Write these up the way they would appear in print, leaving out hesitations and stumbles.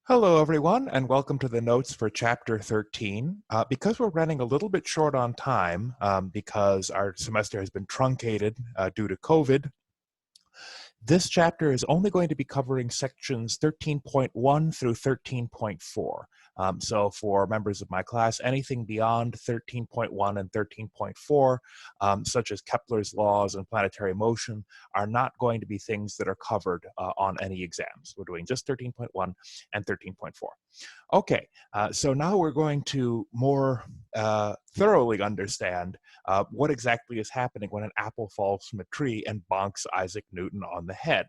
Hello, everyone, and welcome to the notes for Chapter 13. Because we're running a little bit short on time, because our semester has been truncated due to COVID, this chapter is only going to be covering sections 13.1 through 13.4. So for members of my class, anything beyond 13.1 and 13.4, such as Kepler's laws and planetary motion, are not going to be things that are covered on any exams. We're doing just 13.1 and 13.4. Okay, so now we're going to more thoroughly understand what exactly is happening when an apple falls from a tree and bonks Isaac Newton on the head.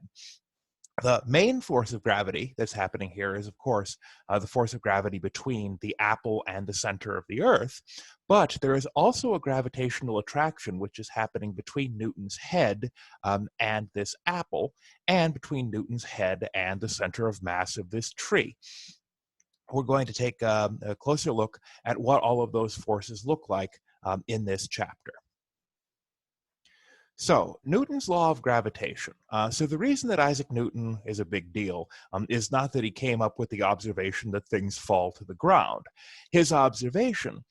The main force of gravity that's happening here is, of course, the force of gravity between the apple and the center of the Earth, but there is also a gravitational attraction which is happening between Newton's head and this apple, and between Newton's head and the center of mass of this tree. We're going to take a closer look at what all of those forces look like in this chapter. So, Newton's law of gravitation. So the reason that Isaac Newton is a big deal is not that he came up with the observation that things fall to the ground. His observation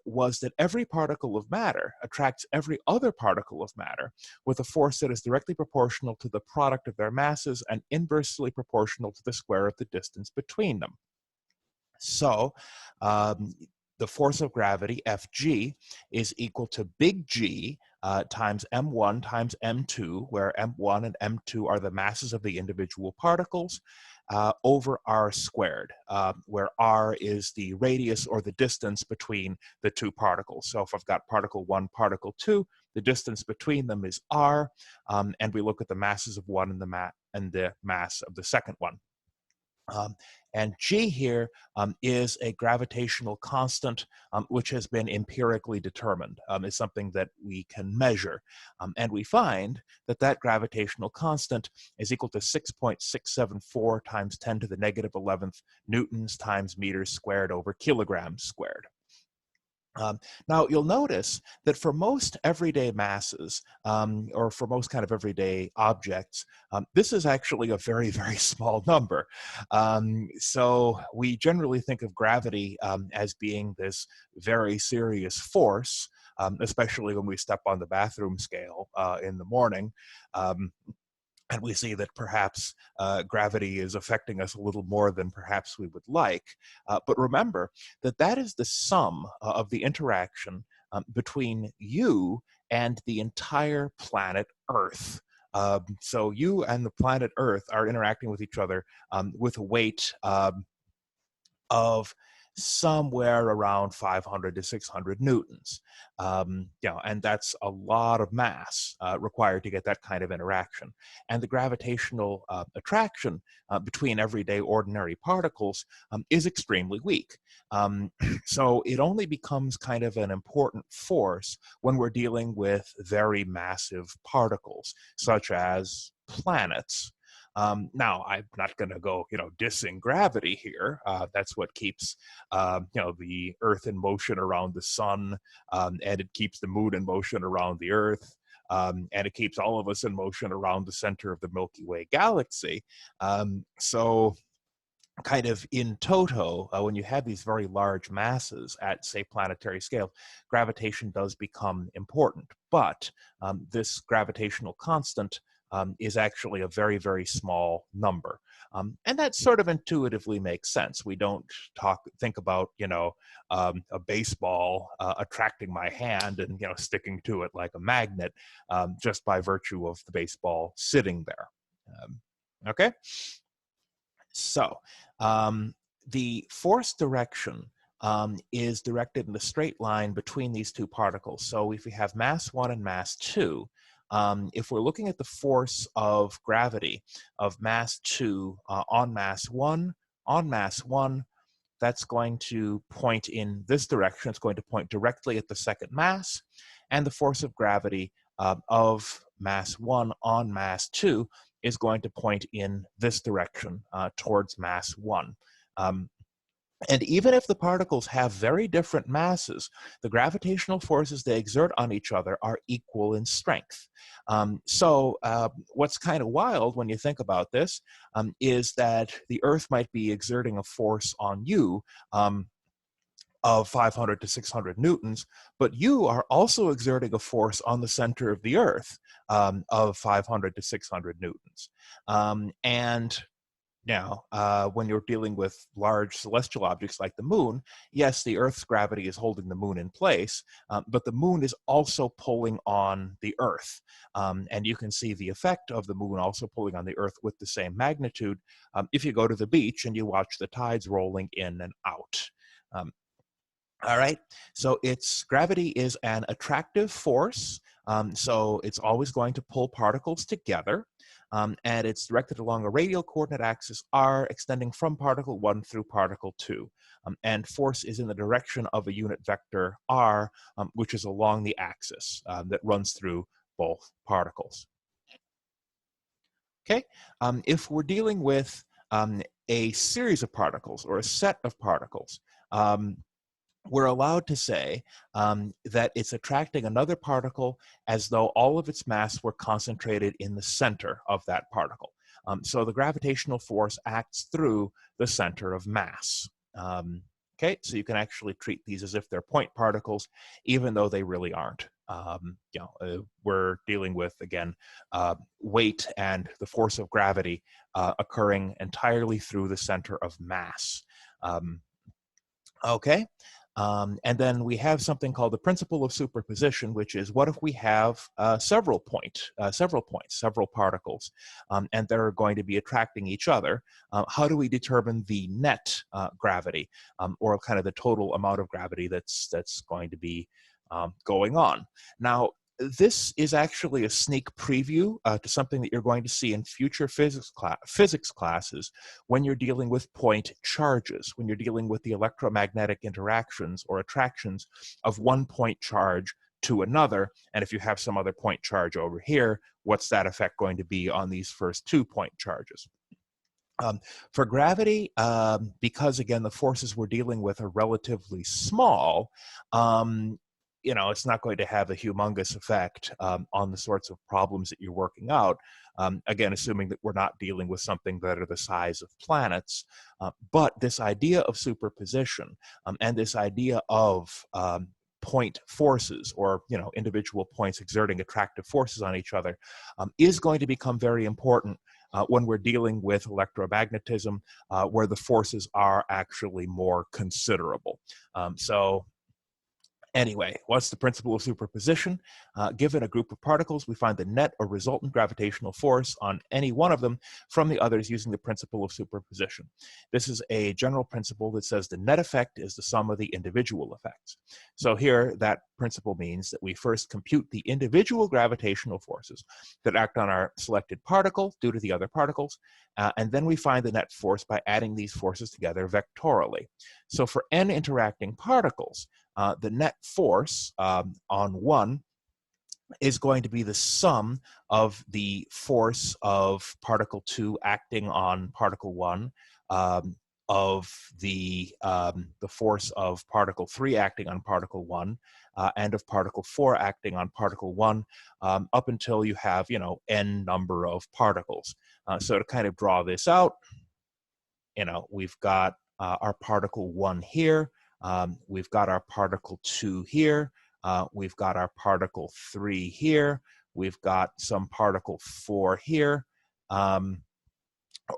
was that every particle of matter attracts every other particle of matter with a force that is directly proportional to the product of their masses and inversely proportional to the square of the distance between them. So the force of gravity, Fg, is equal to big G times m1 times m2, where m1 and m2 are the masses of the individual particles, over r squared, where r is the radius or the distance between the two particles. So if I've got particle 1, particle 2, the distance between them is r, and we look at the masses of one and the mass of the second one. And G here is a gravitational constant which has been empirically determined. It's something that we can measure. And we find that that gravitational constant is equal to 6.674 times 10 to the negative 11th newtons times meters squared over kilograms squared. Now, you'll notice that for most everyday masses, or for most kind of everyday objects, this is actually a very, very small number. So we generally think of gravity as being this very serious force, especially when we step on the bathroom scale in the morning. And we see that perhaps gravity is affecting us a little more than perhaps we would like. But remember that that is the sum of the interaction between you and the entire planet Earth. So you and the planet Earth are interacting with each other with a weight of somewhere around 500 to 600 newtons. And that's a lot of mass required to get that kind of interaction. And the gravitational attraction between everyday ordinary particles is extremely weak. So it only becomes kind of an important force when we're dealing with very massive particles, such as planets. Now, I'm not going to go, dissing gravity here. That's what keeps, the Earth in motion around the sun, and it keeps the moon in motion around the Earth, and it keeps all of us in motion around the center of the Milky Way galaxy. So kind of in toto, when you have these very large masses at, say, planetary scale, gravitation does become important. But this gravitational constant is actually a very, very small number. And that sort of intuitively makes sense. We don't think about, a baseball attracting my hand and, sticking to it like a magnet just by virtue of the baseball sitting there. Okay? So the force direction is directed in the straight line between these two particles. So if we have mass 1 and mass 2, if we're looking at the force of gravity of mass 2 on mass 1, that's going to point in this direction. It's going to point directly at the second mass. And the force of gravity of mass 1 on mass 2 is going to point in this direction towards mass 1. And even if the particles have very different masses, the gravitational forces they exert on each other are equal in strength. What's kind of wild when you think about this is that the Earth might be exerting a force on you of 500 to 600 newtons, but you are also exerting a force on the center of the Earth of 500 to 600 newtons. And now, when you're dealing with large celestial objects like the moon, yes, the Earth's gravity is holding the moon in place, but the moon is also pulling on the Earth. And you can see the effect of the moon also pulling on the Earth with the same magnitude if you go to the beach and you watch the tides rolling in and out. All right, so its gravity is an attractive force, so it's always going to pull particles together, and it's directed along a radial coordinate axis r extending from particle 1 through particle 2. And force is in the direction of a unit vector r, which is along the axis that runs through both particles. Okay, if we're dealing with a series of particles or a set of particles, we're allowed to say that it's attracting another particle as though all of its mass were concentrated in the center of that particle. So the gravitational force acts through the center of mass. Okay, so you can actually treat these as if they're point particles, even though they really aren't. We're dealing with, again, weight and the force of gravity occurring entirely through the center of mass. Okay. And then we have something called the principle of superposition, which is what if we have several points, several particles, and they're going to be attracting each other. How do we determine the net gravity, or kind of the total amount of gravity that's going to be going on? Now, this is actually a sneak preview to something that you're going to see in future physics classes when you're dealing with point charges, when you're dealing with the electromagnetic interactions or attractions of one point charge to another. And if you have some other point charge over here, what's that effect going to be on these first 2 point charges? For gravity, because again, the forces we're dealing with are relatively small, it's not going to have a humongous effect on the sorts of problems that you're working out. Again, assuming that we're not dealing with something that are the size of planets. But this idea of superposition and this idea of point forces, or individual points exerting attractive forces on each other, is going to become very important when we're dealing with electromagnetism, where the forces are actually more considerable. Anyway, what's the principle of superposition? Given a group of particles, we find the net or resultant gravitational force on any one of them from the others using the principle of superposition. This is a general principle that says the net effect is the sum of the individual effects. So here, that principle means that we first compute the individual gravitational forces that act on our selected particle due to the other particles, and then we find the net force by adding these forces together vectorially. So for n interacting particles, the net force on one is going to be the sum of the force of particle 2 acting on particle 1, of the force of particle 3 acting on particle 1, and of particle 4 acting on particle 1, up until you have, n number of particles. So to kind of draw this out, we've got our particle 1 here, we've got our particle 2 here, we've got our particle 3 here, we've got some particle 4 here.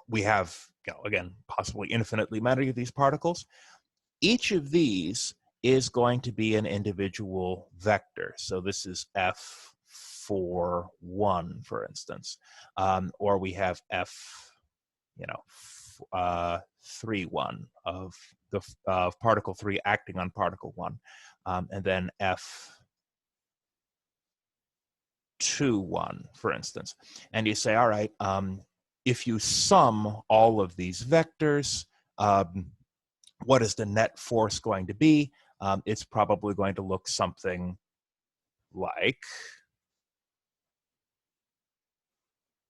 We have, again, possibly infinitely many of these particles. Each of these is going to be an individual vector. So this is F41, for instance, or we have F31 of particle 3 acting on particle 1, and then F21, for instance. And you say, all right, if you sum all of these vectors, what is the net force going to be? It's probably going to look something like,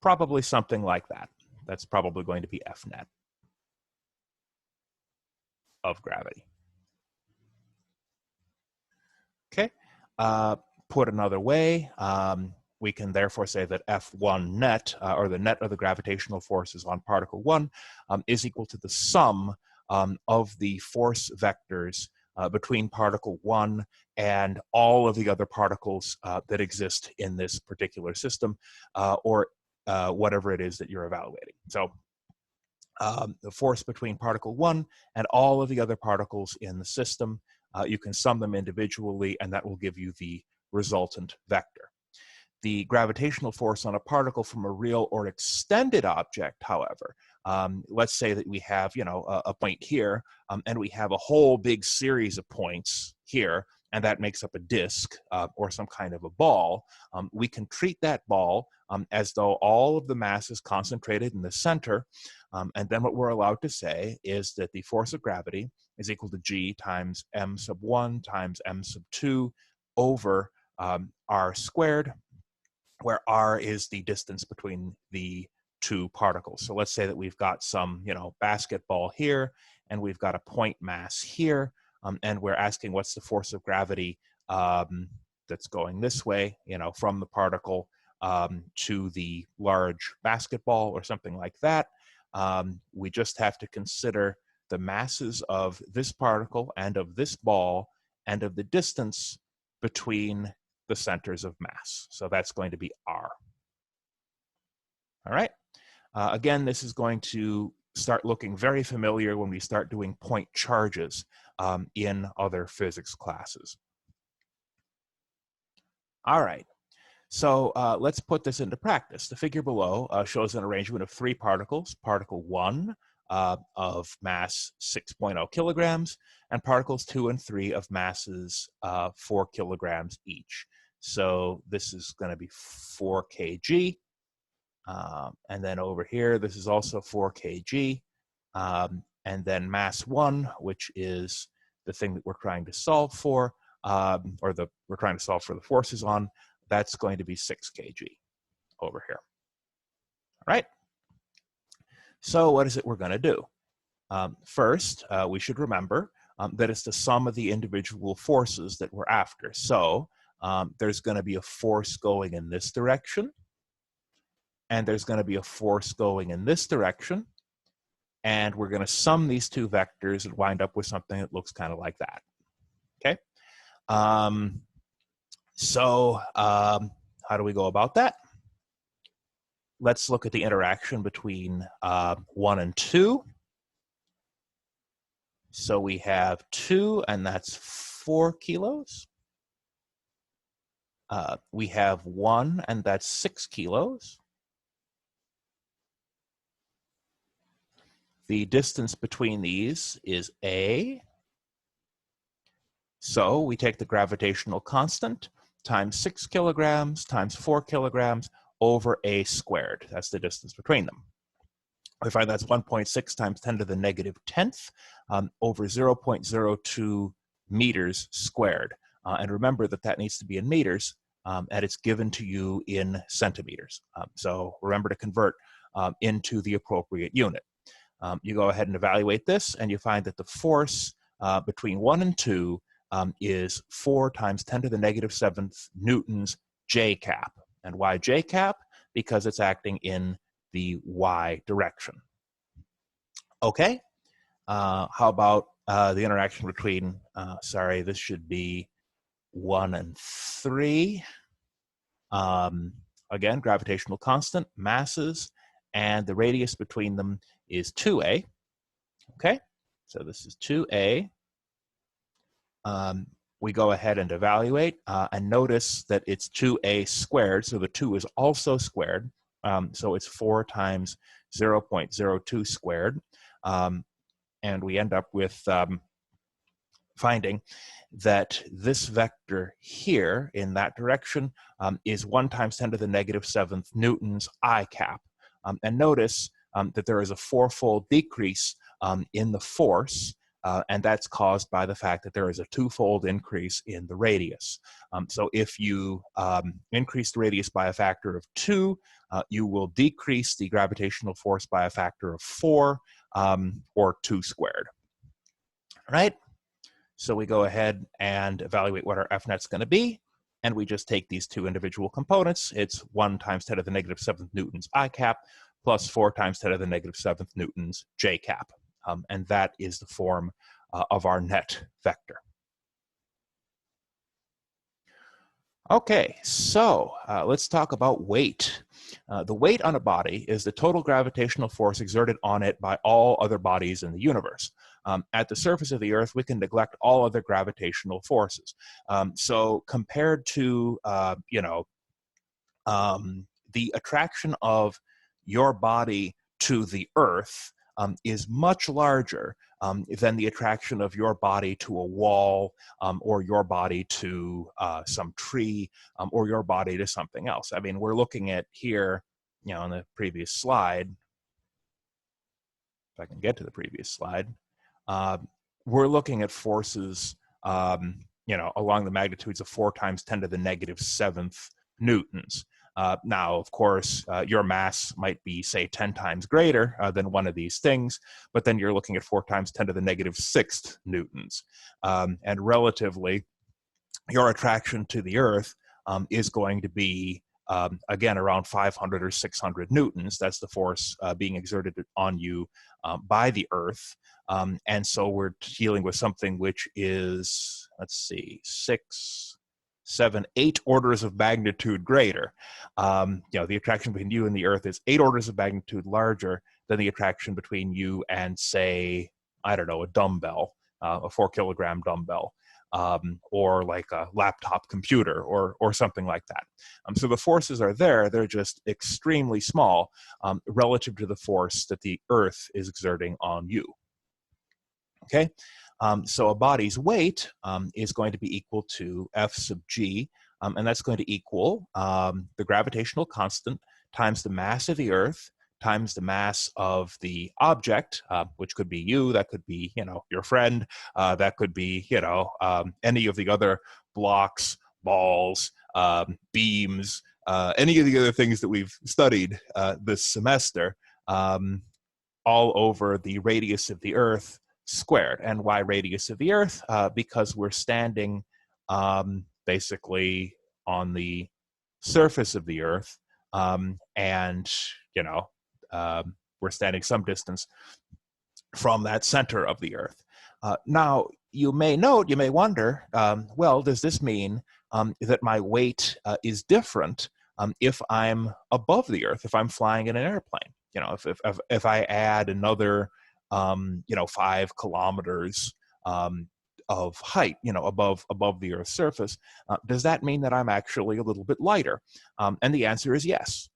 that. That's probably going to be F net. of gravity. Okay, put another way, we can therefore say that F1 net, or the net of the gravitational forces on particle 1, is equal to the sum of the force vectors between particle 1 and all of the other particles that exist in this particular system, or whatever it is that you're evaluating. So the force between particle 1 and all of the other particles in the system, you can sum them individually, and that will give you the resultant vector. The gravitational force on a particle from a real or extended object, however, let's say that we have, a point here, and we have a whole big series of points here, and that makes up a disk or some kind of a ball. We can treat that ball as though all of the mass is concentrated in the center, and then what we're allowed to say is that the force of gravity is equal to G times m sub 1 times m sub 2 over r squared, where r is the distance between the two particles. So let's say that we've got some, basketball here, and we've got a point mass here, and we're asking what's the force of gravity that's going this way, from the particle to the large basketball or something like that. We just have to consider the masses of this particle and of this ball and of the distance between the centers of mass. So that's going to be r. All right. Again, this is going to start looking very familiar when we start doing point charges in other physics classes. All right. So let's put this into practice. The figure below shows an arrangement of 3 particles, particle 1 of mass 6.0 kilograms, and particles 2 and 3 of masses 4 kilograms each. So this is going to be 4 kg. And then over here, this is also 4 kg. And then mass 1, which is the thing that we're trying to solve for, we're trying to solve for the forces on, that's going to be 6 kg over here. All right. So what is it we're going to do? First, we should remember that it's the sum of the individual forces that we're after. So there's going to be a force going in this direction, and there's going to be a force going in this direction, and we're going to sum these two vectors and wind up with something that looks kind of like that. Okay? How do we go about that? Let's look at the interaction between 1 and 2. So we have 2, and that's 4 kilos. We have 1, and that's 6 kilos. The distance between these is a. So we take the gravitational constant times 6 kilograms times 4 kilograms over a squared. That's the distance between them. We find that's 1.6 times 10 to the negative 10th over 0.02 meters squared. And remember that that needs to be in meters, and it's given to you in centimeters. So remember to convert into the appropriate unit. You go ahead and evaluate this, and you find that the force between 1 and 2 is 4 times 10 to the negative 7th newtons J cap. And why J cap? Because it's acting in the y direction. Okay, how about the interaction between, this should be 1 and 3. Again, gravitational constant, masses, and the radius between them is 2a. Okay, so this is 2a. We go ahead and evaluate and notice that it's 2a squared, so the 2 is also squared. So it's 4 times 0.02 squared. And we end up with finding that this vector here in that direction is 1 times 10 to the negative 7th newtons I cap. And notice that there is a 4-fold decrease in the force, and that's caused by the fact that there is a 2-fold increase in the radius. So if you increase the radius by a factor of 2, you will decrease the gravitational force by a factor of 4, or 2 squared. right? So we go ahead and evaluate what our F net's going to be, and we just take these two individual components. It's 1 times 10 to the negative 7th newtons I cap plus 4 times 10 to the negative 7th newtons J cap. And that is the form of our net vector. Okay, so let's talk about weight. The weight on a body is the total gravitational force exerted on it by all other bodies in the universe. At the surface of the Earth, we can neglect all other gravitational forces. So compared to, the attraction of your body to the Earth is much larger than the attraction of your body to a wall or your body to some tree or your body to something else. I mean, we're looking at here, on the previous slide, if I can get to the previous slide, we're looking at forces, along the magnitudes of 4 times 10 to the negative 7th newtons. Now, of course, your mass might be, say, 10 times greater than one of these things, but then you're looking at 4 times 10 to the negative 6th newtons. And relatively, your attraction to the Earth is going to be, again, around 500 or 600 newtons. That's the force being exerted on you by the Earth. And so we're dealing with something which is, let's see, 6, 7, 8 orders of magnitude greater. The attraction between you and the Earth is 8 orders of magnitude larger than the attraction between you and, say, I don't know, a dumbbell, a 4-kilogram dumbbell, or like a laptop computer or something like that. So the forces are there, they're just extremely small relative to the force that the Earth is exerting on you. Okay? So a body's weight is going to be equal to F sub g, and that's going to equal the gravitational constant times the mass of the Earth times the mass of the object, which could be you, that could be, your friend, that could be, any of the other blocks, balls, beams, any of the other things that we've studied this semester, all over the radius of the Earth squared. And why radius of the Earth? Because we're standing basically on the surface of the Earth, and we're standing some distance from that center of the Earth. Now, you may wonder, well, does this mean that my weight is different if I'm above the Earth, if I'm flying in an airplane? If I add another 5 kilometers of height, above the Earth's surface, does that mean that I'm actually a little bit lighter? And the answer is yes.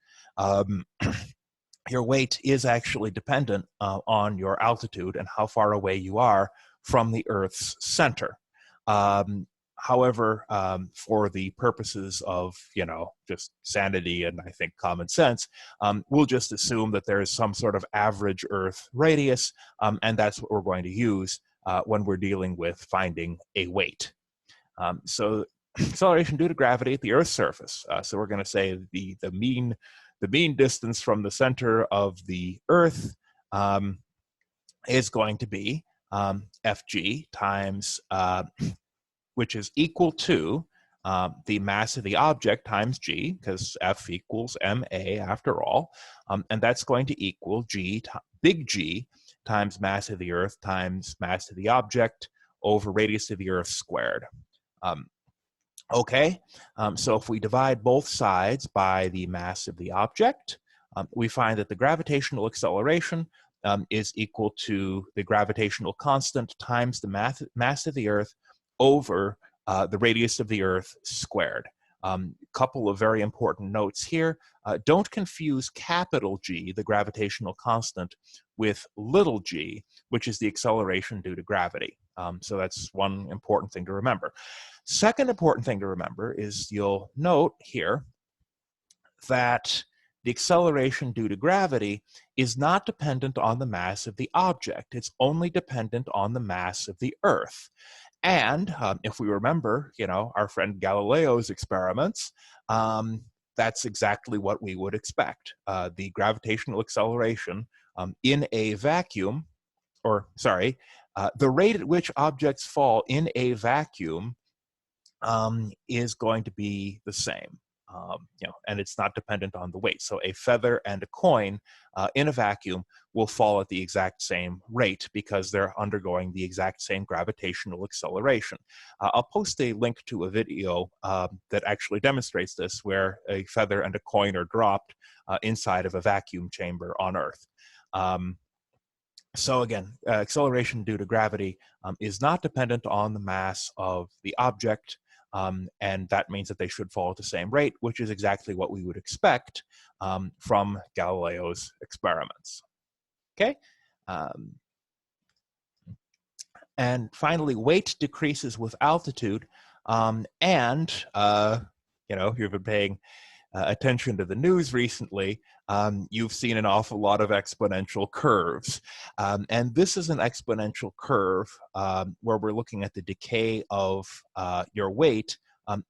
Your weight is actually dependent on your altitude and how far away you are from the Earth's center. However, for the purposes of, just sanity and I think common sense, we'll just assume that there is some sort of average Earth radius, and that's what we're going to use when we're dealing with finding a weight. So acceleration due to gravity at the Earth's surface. So we're going to say the mean distance from the center of the Earth is going to be Fg times, which is equal to the mass of the object times g, because F equals ma after all, and that's going to equal big G times mass of the Earth times mass of the object over radius of the Earth squared. Okay, so if we divide both sides by the mass of the object, we find that the gravitational acceleration is equal to the gravitational constant times the mass of the Earth over the radius of the Earth squared. Couple of very important notes here. Don't confuse capital G, the gravitational constant, with little g, which is the acceleration due to gravity. So that's one important thing to remember. Second important thing to remember is you'll note here that the acceleration due to gravity is not dependent on the mass of the object. It's only dependent on the mass of the Earth. And if we remember, our friend Galileo's experiments, that's exactly what we would expect. The gravitational acceleration in a vacuum the rate at which objects fall in a vacuum is going to be the same. And it's not dependent on the weight. So a feather and a coin in a vacuum will fall at the exact same rate because they're undergoing the exact same gravitational acceleration. I'll post a link to a video that actually demonstrates this, where a feather and a coin are dropped inside of a vacuum chamber on Earth. So again, acceleration due to gravity is not dependent on the mass of the object. And that means that they should fall at the same rate, which is exactly what we would expect from Galileo's experiments. Okay. And finally, weight decreases with altitude. You've been paying attention to the news recently, you've seen an awful lot of exponential curves. And this is an exponential curve where we're looking at the decay of your weight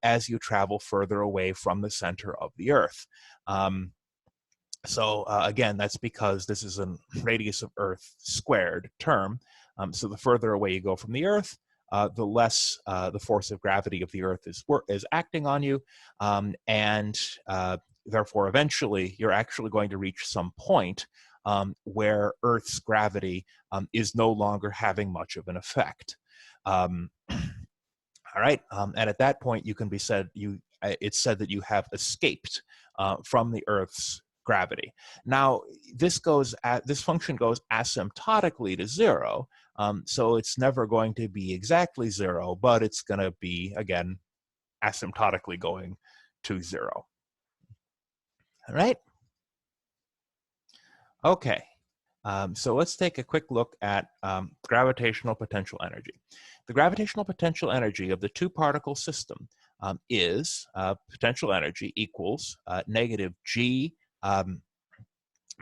as you travel further away from the center of the Earth. Again, that's because this is a radius of Earth squared term. So the further away you go from the Earth, the less the force of gravity of the Earth is acting on you, therefore eventually you're actually going to reach some point where Earth's gravity is no longer having much of an effect. All right, and at that point you can be said it's said that you have escaped from the Earth's gravity. Now this function goes asymptotically to zero. So it's never going to be exactly zero, but it's going to be, again, asymptotically going to zero. All right? Okay. So let's take a quick look at gravitational potential energy. The gravitational potential energy of the two-particle system is potential energy equals negative g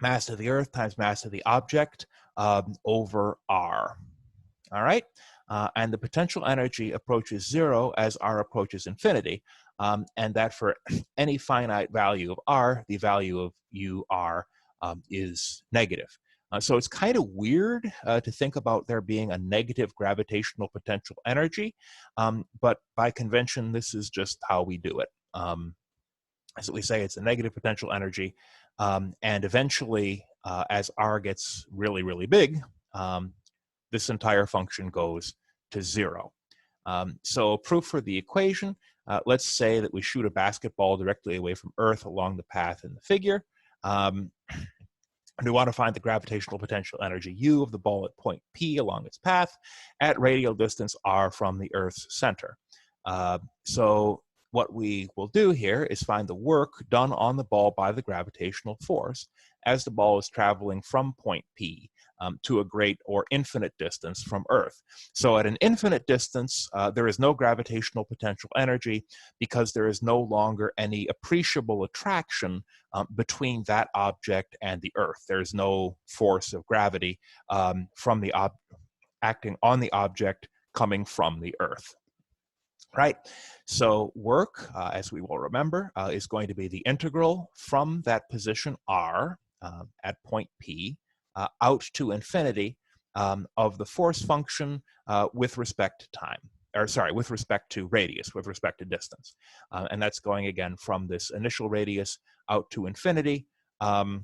mass of the Earth times mass of the object over r. All right? And the potential energy approaches zero as r approaches infinity, and that for any finite value of r, the value of ur is negative. So it's kind of weird to think about there being a negative gravitational potential energy, but by convention, this is just how we do it. So we say it's a negative potential energy, and eventually, as r gets really, really big, this entire function goes to zero. So proof for the equation, let's say that we shoot a basketball directly away from Earth along the path in the figure. And we want to find the gravitational potential energy U of the ball at point P along its path at radial distance r from the Earth's center. So what we will do here is find the work done on the ball by the gravitational force as the ball is traveling from point P to a great or infinite distance from Earth. So at an infinite distance, there is no gravitational potential energy because there is no longer any appreciable attraction between that object and the Earth. There's no force of gravity from the acting on the object coming from the Earth. Right, so work, as we will remember, is going to be the integral from that position r at point P out to infinity of the force function with respect to time, with respect to radius, with respect to distance. And that's going again from this initial radius out to infinity. And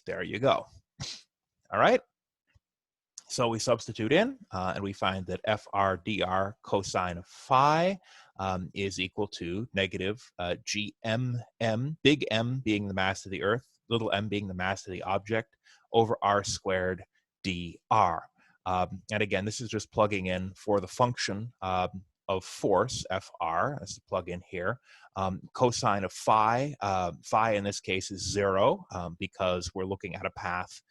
there you go. All right. So we substitute in, and we find that FR dr cosine of phi is equal to negative GMM, big M being the mass of the Earth, little m being the mass of the object, over r squared dr. And again, this is just plugging in for the function of force, FR, that's to plug in here. Cosine of phi, phi in this case is 0 because we're looking at a path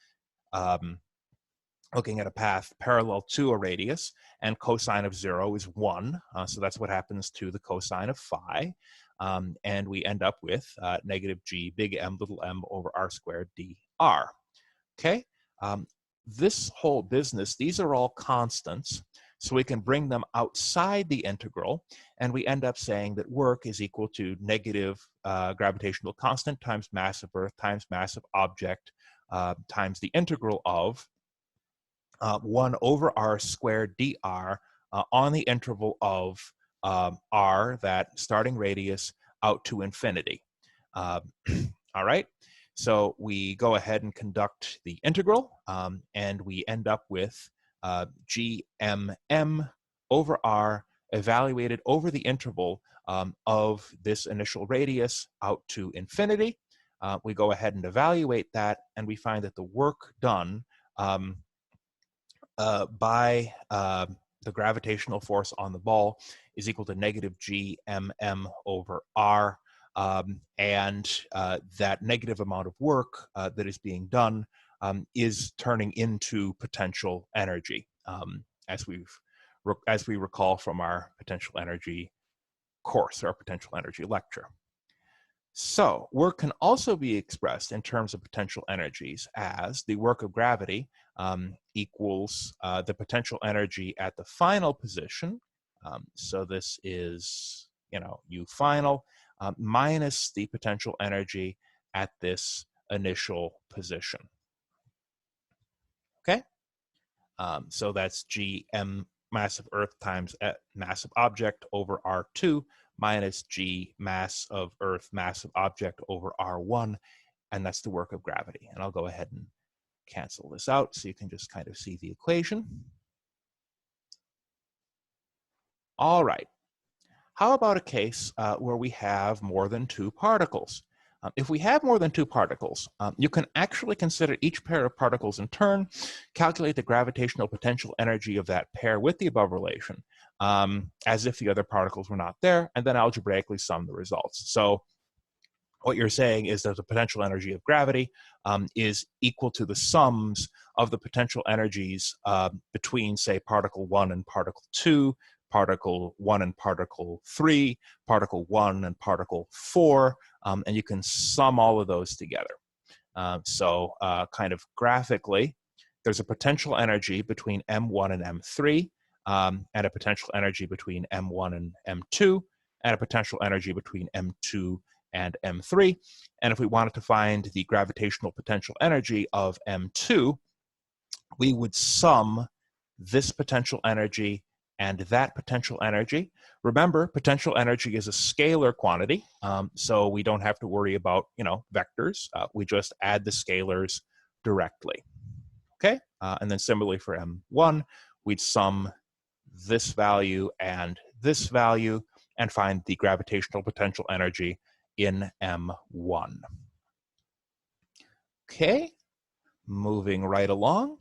parallel to a radius, and cosine of 0 is 1. So that's what happens to the cosine of phi. And we end up with negative g big M little m over r squared dr. Okay? This whole business, these are all constants, so we can bring them outside the integral, and we end up saying that work is equal to negative gravitational constant times mass of Earth times mass of object times the integral of 1 over r squared dr on the interval of r, that starting radius, out to infinity. All right, so we go ahead and conduct the integral, and we end up with gmm over r evaluated over the interval of this initial radius out to infinity. We go ahead and evaluate that, and we find that the work done by the gravitational force on the ball is equal to negative gmm over r, and that negative amount of work that is being done is turning into potential energy, as we recall from our potential energy course, our potential energy lecture. So work can also be expressed in terms of potential energies as the work of gravity equals the potential energy at the final position. So this is, U final minus the potential energy at this initial position. Okay? So that's gm mass of Earth times mass of object over R2 minus g mass of Earth mass of object over R1, and that's the work of gravity. And I'll go ahead and cancel this out so you can just kind of see the equation. All right. How about a case where we have more than 2 particles? If we have more than 2 particles, you can actually consider each pair of particles in turn, calculate the gravitational potential energy of that pair with the above relation, as if the other particles were not there, and then algebraically sum the results. So what you're saying is that the potential energy of gravity is equal to the sums of the potential energies between, say, particle 1 and particle 2, particle 1 and particle 3, particle 1 and particle 4, and you can sum all of those together. So kind of graphically, there's a potential energy between M1 and M3, and a potential energy between M1 and M2, and a potential energy between M2 and M3. And if we wanted to find the gravitational potential energy of M2, we would sum this potential energy and that potential energy. Remember, potential energy is a scalar quantity, so we don't have to worry about, vectors. We just add the scalars directly. Okay, and then similarly for M1, we'd sum this value and this value and find the gravitational potential energy in M1. Okay, moving right along.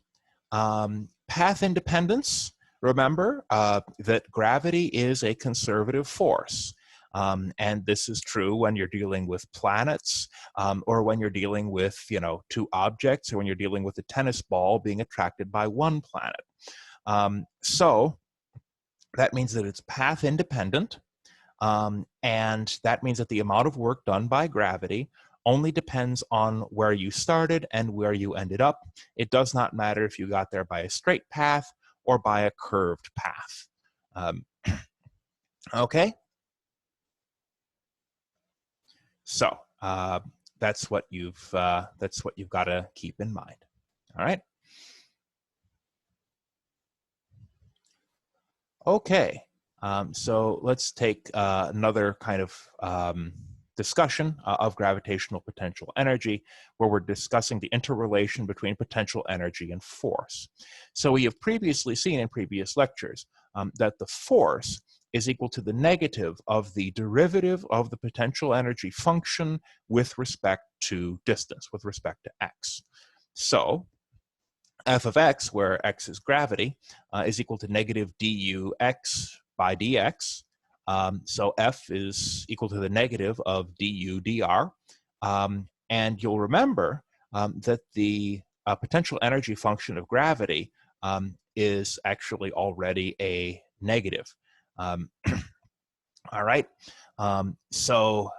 Path independence. Remember that gravity is a conservative force. And this is true when you're dealing with planets, or when you're dealing with, 2 objects, or when you're dealing with a tennis ball being attracted by one planet. So that means that it's path independent. And that means that the amount of work done by gravity only depends on where you started and where you ended up. It does not matter if you got there by a straight path or by a curved path. Okay? So that's what you've got to keep in mind. All right? Okay. So let's take another kind of discussion of gravitational potential energy, where we're discussing the interrelation between potential energy and force. So we have previously seen in previous lectures that the force is equal to the negative of the derivative of the potential energy function with respect to distance, with respect to x. So f of x, where x is gravity, is equal to negative dux by dx. So f is equal to the negative of du dr. And you'll remember that the potential energy function of gravity is actually already a negative. All right. So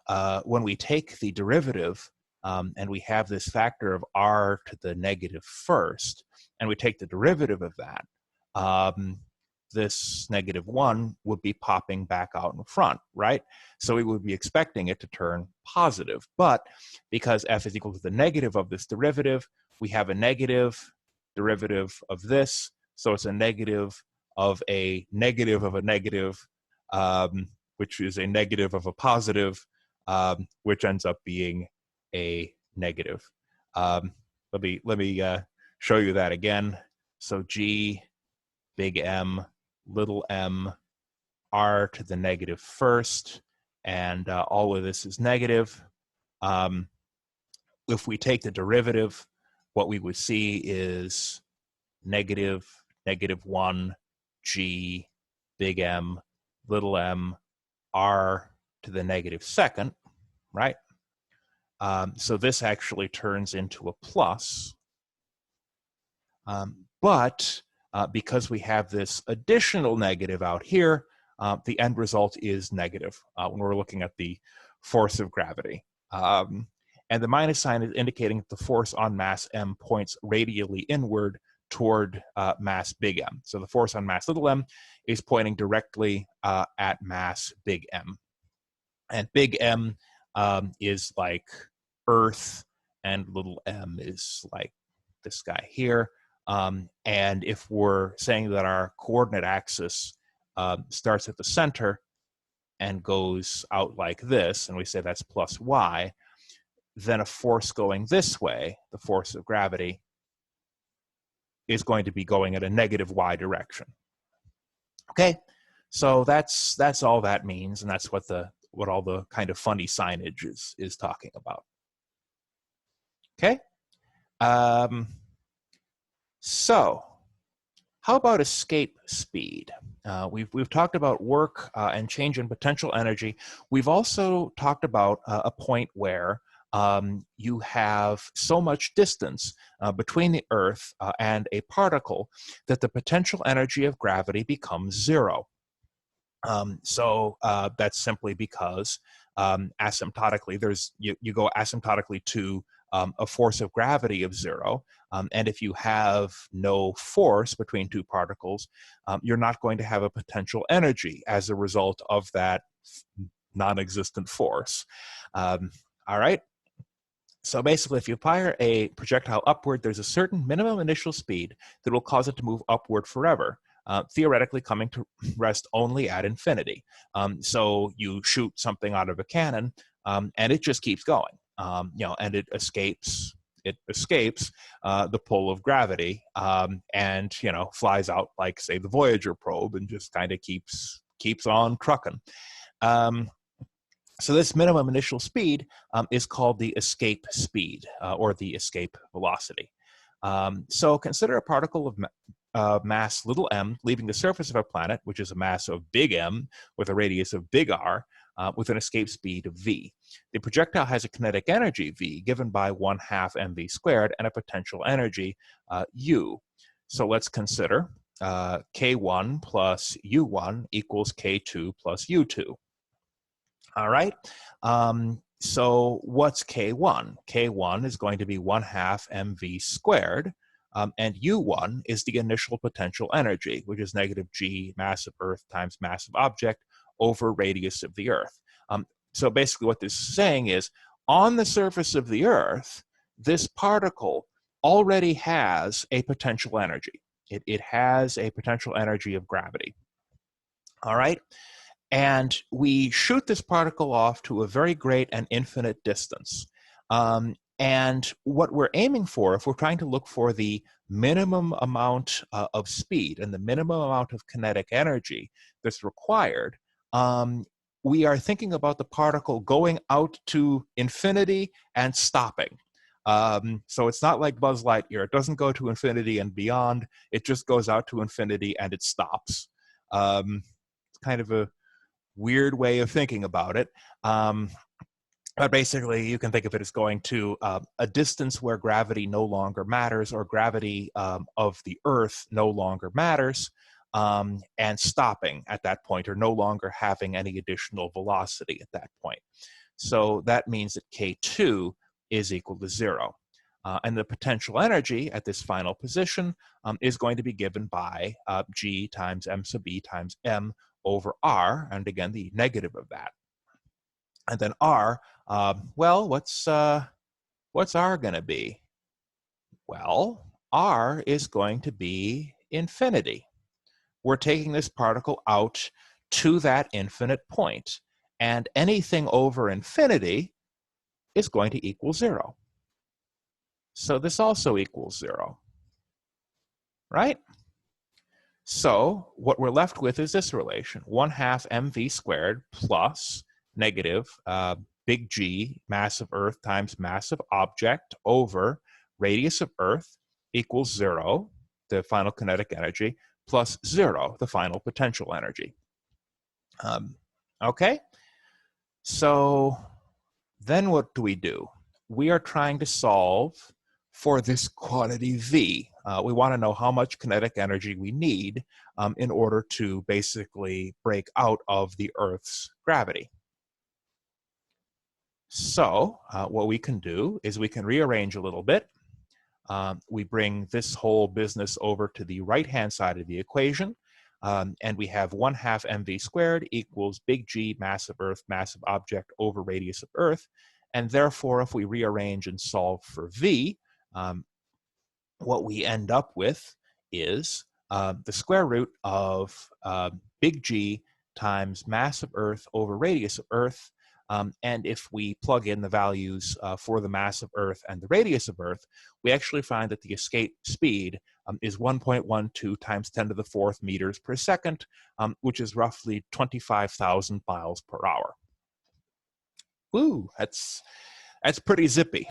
when we take the derivative and we have this factor of r to the negative first, and we take the derivative of that, this -1 would be popping back out in front, right? So we would be expecting it to turn positive. But because f is equal to the negative of this derivative, we have a negative derivative of this, so it's a negative of a negative of a negative, which is a negative of a positive, which ends up being a negative. Let me show you that again. So G, big M, little m, r to the negative first, and all of this is negative. If we take the derivative, what we would see is negative, -1, G, big M, little m, r to the negative second, right? So this actually turns into a plus. But because we have this additional negative out here, the end result is negative when we're looking at the force of gravity. And the minus sign is indicating that the force on mass m points radially inward toward mass big M. So the force on mass little m is pointing directly at mass big M. And big M is like Earth, and little m is like this guy here. And if we're saying that our coordinate axis starts at the center and goes out like this, and we say that's plus y, then a force going this way, the force of gravity, is going to be going at a negative y direction. Okay, so that's all that means, and that's what all the kind of funny signage is talking about. Okay. So, how about escape speed? We've talked about work and change in potential energy. We've also talked about a point where you have so much distance between the Earth and a particle that the potential energy of gravity becomes zero. So that's simply because asymptotically, you go asymptotically to a force of gravity of zero. And if you have no force between two particles, you're not going to have a potential energy as a result of that non-existent force. All right. So basically, if you fire a projectile upward, there's a certain minimum initial speed that will cause it to move upward forever. Theoretically coming to rest only at infinity. So you shoot something out of a cannon, and it just keeps going, and it escapes the pull of gravity, and flies out like, say, the Voyager probe, and just kind of keeps on trucking. So this minimum initial speed is called the escape speed, or the escape velocity. So consider a particle of mass little m leaving the surface of a planet, which is a mass of big M with a radius of big R, with an escape speed of v. The projectile has a kinetic energy v given by 1/2 mv squared and a potential energy u. So let's consider k1 plus u1 equals k2 plus u2. All right. So what's K1? K1 is going to be 1/2 mv squared, and U1 is the initial potential energy, which is negative g mass of Earth times mass of object over radius of the Earth. So basically what this is saying is, on the surface of the Earth, this particle already has a potential energy. It has a potential energy of gravity. All right. And we shoot this particle off to a very great and infinite distance. And what we're aiming for, if we're trying to look for the minimum amount of speed and the minimum amount of kinetic energy that's required, we are thinking about the particle going out to infinity and stopping. So it's not like Buzz Lightyear. It doesn't go to infinity and beyond. It just goes out to infinity and it stops. It's kind of a weird way of thinking about it. But basically, you can think of it as going to a distance where gravity no longer matters, or gravity of the Earth no longer matters, and stopping at that point, or no longer having any additional velocity at that point. So that means that K2 is equal to 0. And the potential energy at this final position is going to be given by G times M sub E times M over R, and again, the negative of that. And then R, well, what's R going to be? Well, r is going to be infinity. We're taking this particle out to that infinite point, and anything over infinity is going to equal 0. So this also equals 0, right? So what we're left with is this relation, 1/2 mv squared plus negative big G, mass of Earth times mass of object over radius of Earth equals 0, the final kinetic energy, plus 0, the final potential energy. Okay, so then what do? We are trying to solve for this quantity V. We want to know how much kinetic energy we need in order to basically break out of the Earth's gravity. So what we can do is we can rearrange a little bit. We bring this whole business over to the right-hand side of the equation, and we have 1/2 mv squared equals big G, mass of Earth, mass of object over radius of Earth. And therefore, if we rearrange and solve for V, what we end up with is the square root of big G times mass of Earth over radius of Earth. And if we plug in the values for the mass of Earth and the radius of Earth, we actually find that the escape speed is 1.12 times 10 to the 4th meters per second, which is roughly 25,000 miles per hour. Woo, that's pretty zippy.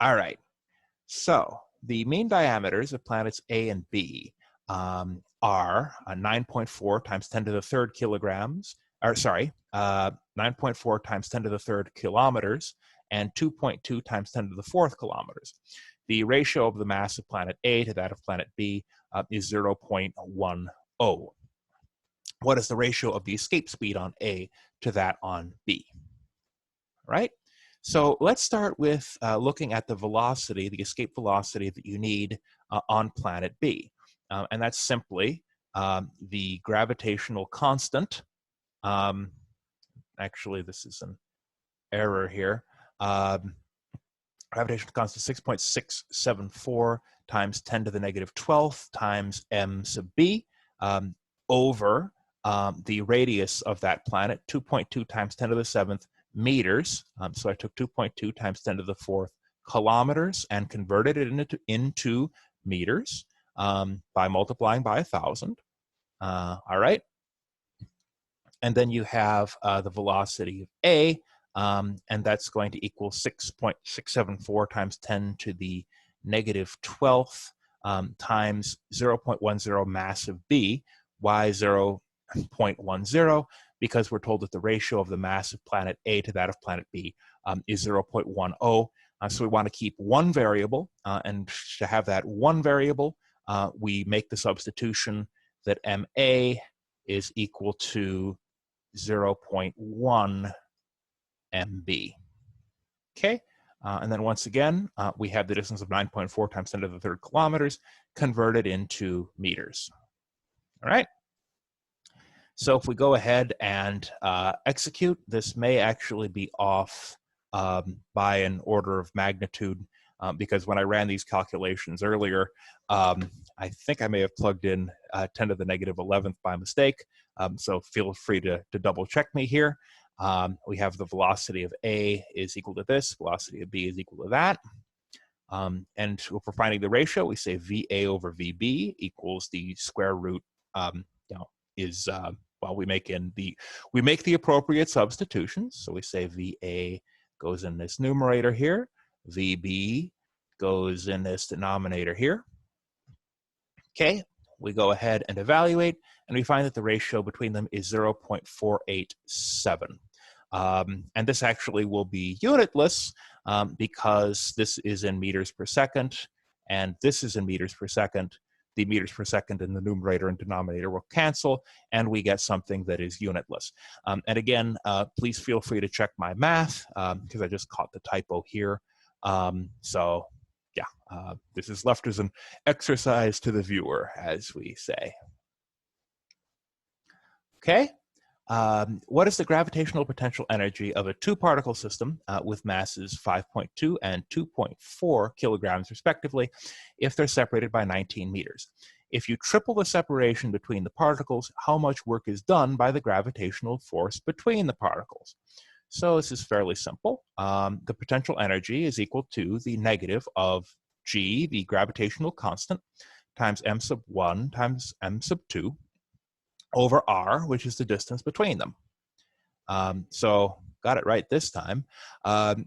All right, so the mean diameters of planets A and B are 9.4 times 10 to the 3rd kilograms, or sorry, 9.4 times 10 to the 3rd kilometers, and 2.2 times 10 to the 4th kilometers. The ratio of the mass of planet A to that of planet B is 0.10. What is the ratio of the escape speed on A to that on B? Right? So let's start with looking at the velocity, the escape velocity that you need on planet B. And that's simply the gravitational constant. Actually, this is an error here. Gravitational constant 6.674 times 10 to the negative 12th times m sub b over the radius of that planet, 2.2 times 10 to the 7th meters. So I took 2.2 times 10 to the 4th kilometers and converted it into meters by multiplying by 1,000. All right. And then you have the velocity of A, and that's going to equal 6.674 times 10 to the negative 12th times 0.10 mass of B. Why 0.10? Because we're told that the ratio of the mass of planet A to that of planet B is 0.10. So we want to keep one variable, and to have that one variable, we make the substitution that MA is equal to 0.1 MB. Okay, and then once again, we have the distance of 9.4 times 10 to the 3rd kilometers converted into meters. All right. So if we go ahead and execute, this may actually be off by an order of magnitude because when I ran these calculations earlier, I think I may have plugged in 10 to the negative 11th by mistake. So feel free to double check me here. We have the velocity of A is equal to this, velocity of B is equal to that. And if we're finding the ratio, we say VA over VB equals the square root, well, we make the appropriate substitutions. So we say VA goes in this numerator here, VB goes in this denominator here. Okay, we go ahead and evaluate, and we find that the ratio between them is 0.487. And this actually will be unitless because this is in meters per second, and this is in meters per second. The meters per second in the numerator and denominator will cancel, and we get something that is unitless. And again, please feel free to check my math because I just caught the typo here. So yeah, this is left as an exercise to the viewer, as we say. Okay, What is the gravitational potential energy of a two-particle system with masses 5.2 and 2.4 kilograms respectively if they're separated by 19 meters? If you triple the separation between the particles, how much work is done by the gravitational force between the particles? So this is fairly simple. The potential energy is equal to the negative of g, the gravitational constant, times m sub 1 times m sub 2, over r, which is the distance between them. So got it right this time.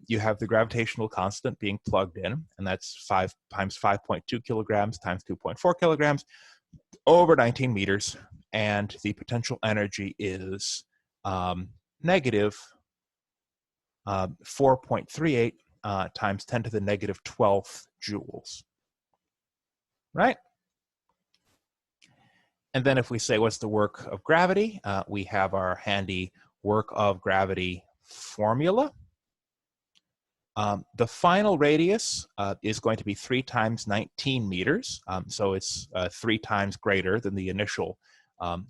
You have the gravitational constant being plugged in, and that's 5 times 5.2 kilograms times 2.4 kilograms over 19 meters, and the potential energy is negative 4.38 times 10 to the negative 12th joules, right? And then if we say, what's the work of gravity? We have our handy work of gravity formula. The final radius is going to be 3 times 19 meters. So it's 3 times greater than the initial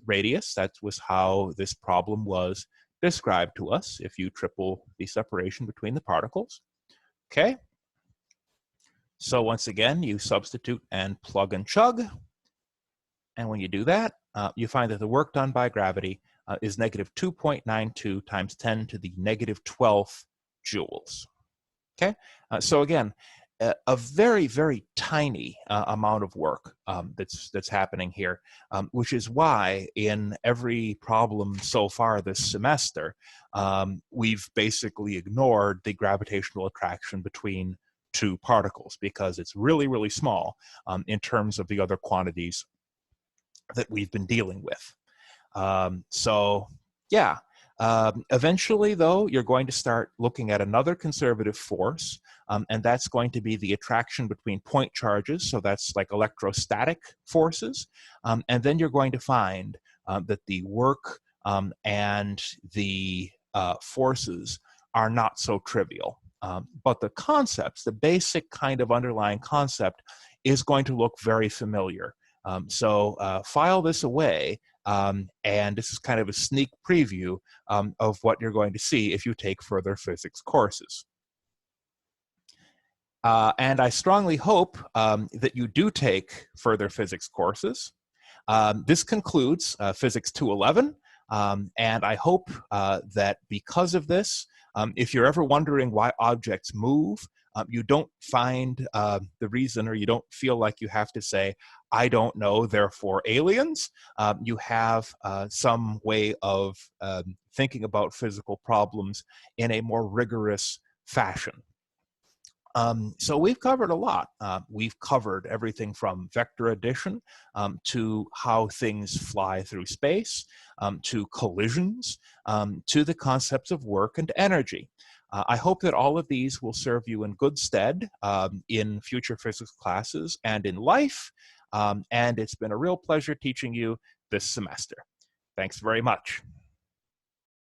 radius. That was how this problem was described to us if you triple the separation between the particles. Okay. So once again, you substitute and plug and chug. And when you do that, you find that the work done by gravity is negative 2.92 times 10 to the negative 12th joules. Okay, so again, a very, very tiny amount of work that's happening here, which is why in every problem so far this semester, we've basically ignored the gravitational attraction between two particles because it's really, really small in terms of the other quantities that we've been dealing with. So yeah, eventually though, you're going to start looking at another conservative force, and that's going to be the attraction between point charges. So that's like electrostatic forces. And then you're going to find that the work and the forces are not so trivial. But the concepts, the basic kind of underlying concept is going to look very familiar. So file this away, and this is kind of a sneak preview of what you're going to see if you take further physics courses. And I strongly hope that you do take further physics courses. This concludes Physics 211, and I hope that because of this, if you're ever wondering why objects move, you don't find the reason, or you don't feel like you have to say, I don't know, therefore aliens. You have some way of thinking about physical problems in a more rigorous fashion. So we've covered a lot. We've covered everything from vector addition to how things fly through space, to collisions, to the concepts of work and energy. I hope that all of these will serve you in good stead in future physics classes and in life. And it's been a real pleasure teaching you this semester. Thanks very much.